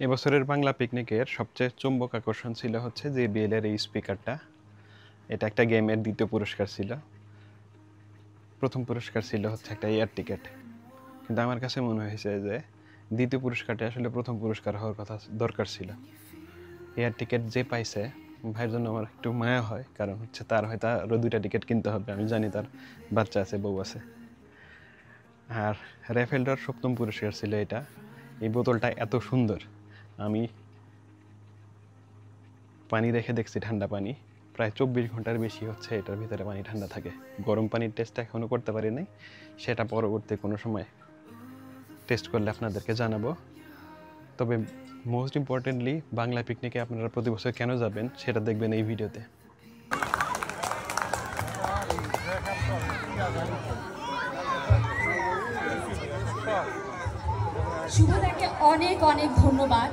এবছরের বাংলা পিকনিকের সবচেয়ে চুম্বক আকর্ষণ ছিল হচ্ছে JBL এর এই স্পিকারটা। এটা একটা গেমের দ্বিতীয় পুরস্কার ছিল। প্রথম পুরস্কার ছিল হচ্ছে একটা এয়ার টিকেট, কিন্তু আমার কাছে মনে হয়েছে যে দ্বিতীয় পুরস্কারটা আসলে প্রথম পুরস্কার হওয়ার কথা দরকার ছিল। এয়ার টিকেট যে পাইছে ভাইয়ের জন্য আমার একটু মায়া হয়, কারণ হচ্ছে তার হয়তো আরও 2টা টিকিট কিনতে হবে। আমি জানি তার বাচ্চা আছে, বউ আছে। আর র্যাফেলটার সপ্তম পুরস্কার ছিল এটা। এই বোতলটা এত সুন্দর, আমি পানি রেখে দেখছি, ঠান্ডা পানি, প্রায় 24 ঘন্টার বেশি হচ্ছে এটার ভিতরে পানি ঠান্ডা থাকে। গরম পানির টেস্ট এখনও করতে পারি নাই, সেটা পরবর্তী কোনো সময় টেস্ট করলে আপনাদেরকে জানাবো। তবে মোস্ট ইম্পর্টেন্টলি বাংলা পিকনিকে আপনারা প্রতি বছর কেন যাবেন সেটা দেখবেন এই ভিডিওতে। শুভদাকে অনেক অনেক ধন্যবাদ।